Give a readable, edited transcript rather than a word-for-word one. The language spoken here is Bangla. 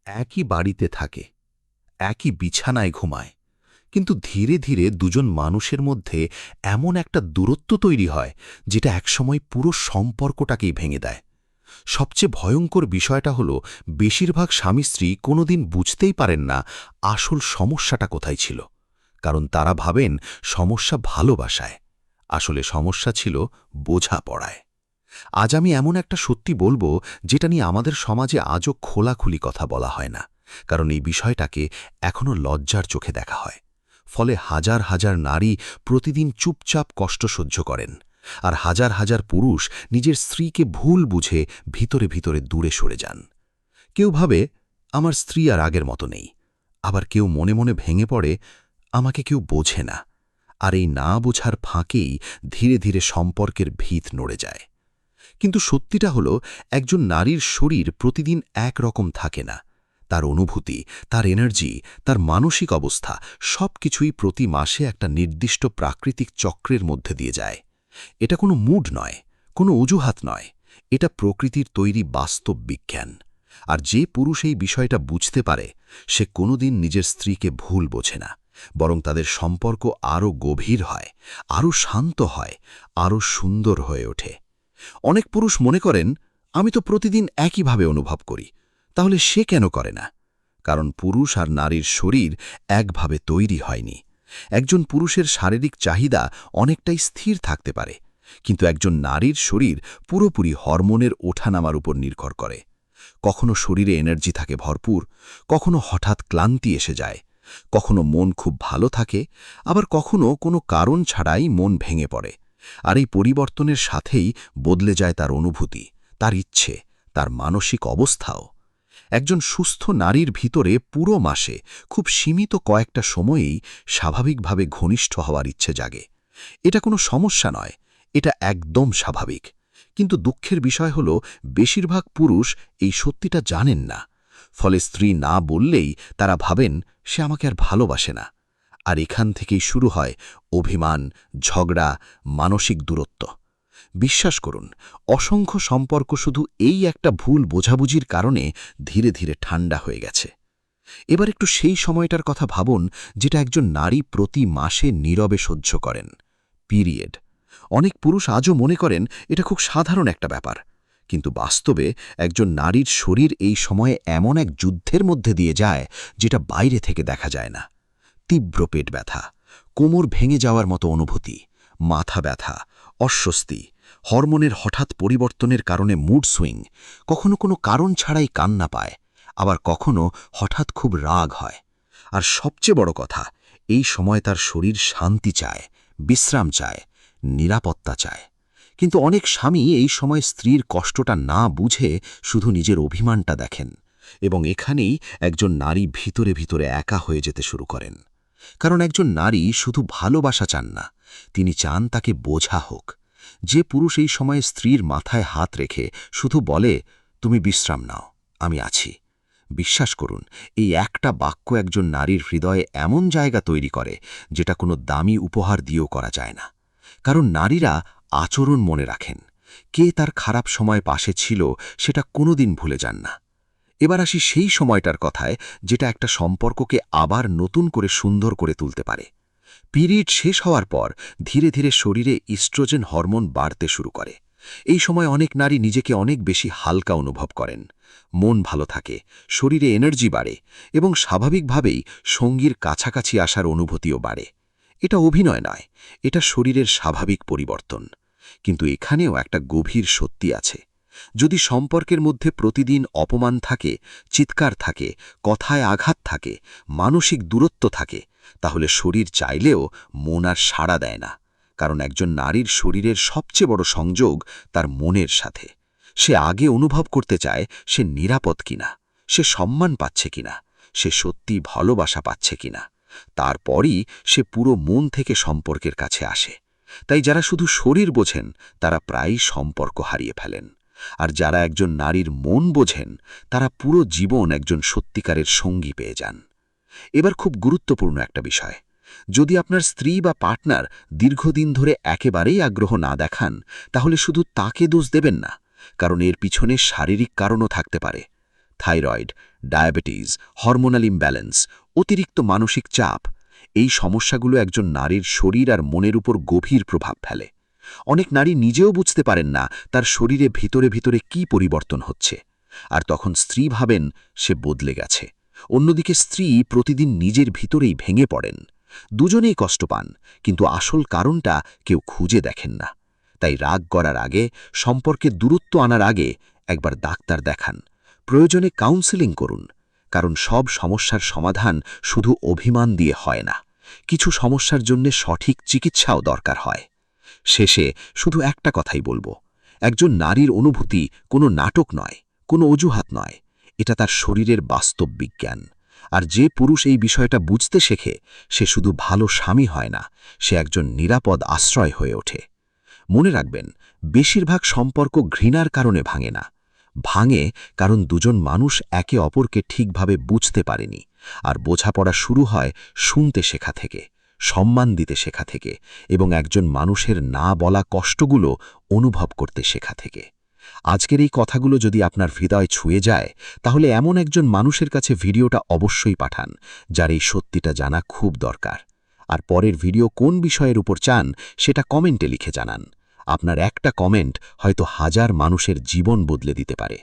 একই বাড়িতে থাকে, একই বিছানায় ঘুমায়, কিন্তু ধীরে ধীরে দুজন মানুষের মধ্যে এমন একটা দূরত্ব তৈরি হয় যেটা একসময় পুরো সম্পর্কটাকেই ভেঙে দেয়। সবচেয়ে ভয়ঙ্কর বিষয়টা হলো বেশিরভাগ স্বামী স্ত্রী কোনোদিন বুঝতেই পারেন না আসল সমস্যাটা কোথায় ছিল। কারণ তারা ভাবেন সমস্যা ভালোবাসায়, আসলে সমস্যা ছিল বোঝাপড়ায়। আজ আমি এমন একটা সত্যি বলবো যেটা নিয়ে আমাদের সমাজে আজও খোলাখুলি কথা বলা হয় না, কারণ এই বিষয়টাকে এখনও লজ্জার চোখে দেখা হয়। ফলে হাজার হাজার নারী প্রতিদিন চুপচাপ কষ্ট সহ্য করেন, আর হাজার হাজার পুরুষ নিজের স্ত্রীকে ভুল বুঝে ভিতরে ভিতরে দূরে সরে যান। কেউ ভাবে আমার স্ত্রী আর আগের মতো নেই, আবার কেউ মনে মনে ভেঙে পড়ে আমাকে কেউ বোঝে না। আর এই না বোঝার ফাঁকেই ধীরে ধীরে সম্পর্কের ভিত নড়ে যায়। কিন্তু সত্যিটা হলো, একজন নারীর শরীর প্রতিদিন একরকম থাকে না। তার অনুভূতি, তার এনার্জি, তার মানসিক অবস্থা সবকিছুই প্রতি মাসে একটা নির্দিষ্ট প্রাকৃতিক চক্রের মধ্যে দিয়ে যায়। এটা কোনো মুড নয়, কোনো অজুহাত নয়, এটা প্রকৃতির তৈরি বাস্তব বিজ্ঞান। আর যে পুরুষ এই বিষয়টা বুঝতে পারে, সে কোনোদিন নিজের স্ত্রীকে ভুল বোঝে না, বরং তাদের সম্পর্ক আরও গভীর হয়, আরও শান্ত হয়, আরও সুন্দর হয়ে ওঠে। অনেক পুরুষ মনে করেন আমি তো প্রতিদিন একইভাবে অনুভব করি, তাহলে সে কেন করে না? কারণ পুরুষ আর নারীর শরীর একভাবে তৈরি হয়নি। একজন পুরুষের শারীরিক চাহিদা অনেকটাই স্থির থাকতে পারে, কিন্তু একজন নারীর শরীর পুরোপুরি হরমোনের ওঠানামার উপর নির্ভর করে। কখনো শরীরে এনার্জি থাকে ভরপুর, কখনো হঠাৎ ক্লান্তি এসে যায়, কখনো মন খুব ভালো থাকে, আবার কখনো কোনো কারণ ছাড়াই মন ভেঙে পড়ে। আর এই পরিবর্তনের সাথেই বদলে যায় তার অনুভূতি, তার ইচ্ছে, তার মানসিক অবস্থাও। একজন সুস্থ নারীর ভিতরে পুরো মাসে খুব সীমিত কয়েকটা সময়েই স্বাভাবিকভাবে ঘনিষ্ঠ হওয়ার ইচ্ছে জাগে। এটা কোনো সমস্যা নয়, এটা একদম স্বাভাবিক। কিন্তু দুঃখের বিষয় হল, বেশিরভাগ পুরুষ এই সত্যিটা জানেন না। ফলে স্ত্রী না বললেই তারা ভাবেন সে আমাকে আর ভালোবাসে না। আর এখান থেকেই শুরু হয় অভিমান, ঝগড়া, মানসিক দূরত্ব। বিশ্বাস করুন, অসংখ্য সম্পর্ক শুধু এই একটা ভুল বোঝাবুঝির কারণে ধীরে ধীরে ঠান্ডা হয়ে গেছে। এবার একটু সেই সময়টার কথা ভাবুন যেটা একজন নারী প্রতি মাসে নীরবে সহ্য করেন, পিরিয়ড। অনেক পুরুষ আজও মনে করেন এটা খুব সাধারণ একটা ব্যাপার, কিন্তু বাস্তবে একজন নারীর শরীর এই সময়ে এমন এক যুদ্ধের মধ্যে দিয়ে যায় যেটা বাইরে থেকে দেখা যায় না। তীব্র পেট ব্যথা, কোমর ভেঙে যাওয়ার মতো অনুভূতি, মাথা ব্যথা, অস্বস্তি, হরমোনের হঠাৎ পরিবর্তনের কারণে মুড সুইং, কখনো কোনো কারণ ছাড়াই কান্না পায়, আবার কখনো হঠাৎ খুব রাগ হয়। আর সবচেয়ে বড় কথা, এই সময় তার শরীর শান্তি চায়, বিশ্রাম চায়, নিরাপত্তা চায়। কিন্তু অনেক স্বামী এই সময় স্ত্রীর কষ্টটা না বুঝে শুধু নিজের অভিমানটা দেখেন, এবং এখানেই একজন নারী ভিতরে ভিতরে একা হয়ে যেতে শুরু করেন। কারণ একজন নারী শুধু ভালোবাসা চান না, তিনি চান তাকে বোঝা হোক। যে পুরুষ এই সময়ে স্ত্রীর মাথায় হাত রেখে শুধু বলে, তুমি বিশ্রাম নাও, আমি আছি, বিশ্বাস করুন, এই একটা বাক্য একজন নারীর হৃদয়ে এমন জায়গা তৈরি করে যেটা কোনো দামি উপহার দিয়েও করা যায় না। কারণ নারীরা আচরণ মনে রাখেন, কে তার খারাপ সময় পাশে ছিল সেটা কোনোদিন ভুলে যান না। এবার আসি সেই সময়টার কথায় যেটা একটা সম্পর্ককে আবার নতুন করে সুন্দর করে তুলতে পারে। পিরিয়ড শেষ হওয়ার পর ধীরে ধীরে শরীরে ইস্ট্রোজেন হরমোন বাড়তে শুরু করে। এই সময় অনেক নারী নিজেকে অনেক বেশি হালকা অনুভব করেন, মন ভালো থাকে, শরীরে এনার্জি বাড়ে, এবং স্বাভাবিকভাবেই সঙ্গীর কাছাকাছি আসার অনুভূতিও বাড়ে। এটা অভিনয় নয়, এটা শরীরের স্বাভাবিক পরিবর্তন। কিন্তু এখানেও একটা গভীর সত্যি আছে। যদি সম্পর্কের মধ্যে প্রতিদিন অপমান থাকে, চিৎকার থাকে, কথায় আঘাত থাকে, মানসিক দূরত্ব থাকে, তাহলে শরীর চাইলেও মন আর সাড়া দেয় না। কারণ একজন নারীর শরীরের সবচেয়ে বড় সংযোগ তার মনের সাথে। সে আগে অনুভব করতে চায় সে নিরাপদ কিনা, সে সম্মান পাচ্ছে কিনা, সে সত্যি ভালোবাসা পাচ্ছে কিনা। তারপরই সে পুরো মন থেকে সম্পর্কের কাছে আসে। তাই যারা শুধু শরীর বোঝেন তারা প্রায়ই সম্পর্ক হারিয়ে ফেলেন। আর যারা একজন নারীর মন বোঝেন তারা পুরো জীবন একজন সত্যিকারের সঙ্গী পেয়ে যান। এবার খুব গুরুত্বপূর্ণ একটা বিষয়, যদি আপনার স্ত্রী বা পার্টনার দীর্ঘদিন ধরে একেবারেই আগ্রহ না দেখান, তাহলে শুধু তাকে দোষ দেবেন না, কারণ এর পিছনে শারীরিক কারণও থাকতে পারে। থাইরয়েড, ডায়াবেটিস, হরমোনাল ইমব্যালেন্স, অতিরিক্ত মানসিক চাপ, এই সমস্যাগুলো একজন নারীর শরীর আর মনের উপর গভীর প্রভাব ফেলে। অনেক নারী নিজেও বুঝতে পারেন না তার শরীরে ভিতরে ভিতরে কি পরিবর্তন হচ্ছে, আর তখন স্ত্রী ভাবেন সে বদলে গেছে। অন্যদিকে স্ত্রী প্রতিদিন নিজের ভিতরেই ভেঙে পড়েন। দুজনেই কষ্ট পান, কিন্তু আসল কারণটা কেউ খুঁজে দেখেন না। তাই রাগ করার আগে, সম্পর্কে দূরত্ব আনার আগে একবার ডাক্তার দেখান, প্রয়োজনে কাউন্সেলিং করুন। কারণ সব সমস্যার সমাধান শুধু অভিমান দিয়ে হয় না, কিছু সমস্যার জন্য সঠিক চিকিৎসাও দরকার হয়। শেষে শুধু একটা কথাই বলবো, একজন নারীর অনুভূতি কোনো নাটক নয়, কোনো অজুহাত নয়, এটা তার শরীরের বাস্তব বিজ্ঞান। আর যে পুরুষ এই বিষয়টা বুঝতে শেখে, সে শুধু ভালো স্বামী হয় না, সে একজন নিরাপদ আশ্রয় হয়ে ওঠে। মনে রাখবেন, বেশিরভাগ সম্পর্ক ঘৃণার কারণে ভাঙে না, ভাঙে কারণ দুজন মানুষ একে অপরকে ঠিকভাবে বুঝতে পারেনি। আর বোঝাপড়া শুরু হয় শুনতে শেখা থেকে, সম্মান দিতে শেখা থেকে, এবং একজন মানুষের না বলা কষ্টগুলো অনুভব করতে শেখা থেকে। আজকের এই কথাগুলো যদি আপনার হৃদয় ছুঁয়ে যায়, তাহলে এমন একজন মানুষের কাছে ভিডিওটা অবশ্যই পাঠান, যার এই সত্যিটা জানা খুব দরকার। আর পরের ভিডিও কোন বিষয়ের উপর চান সেটা কমেন্টে লিখে জানান। আপনার একটা কমেন্ট হয়তো হাজার মানুষের জীবন বদলে দিতে পারে।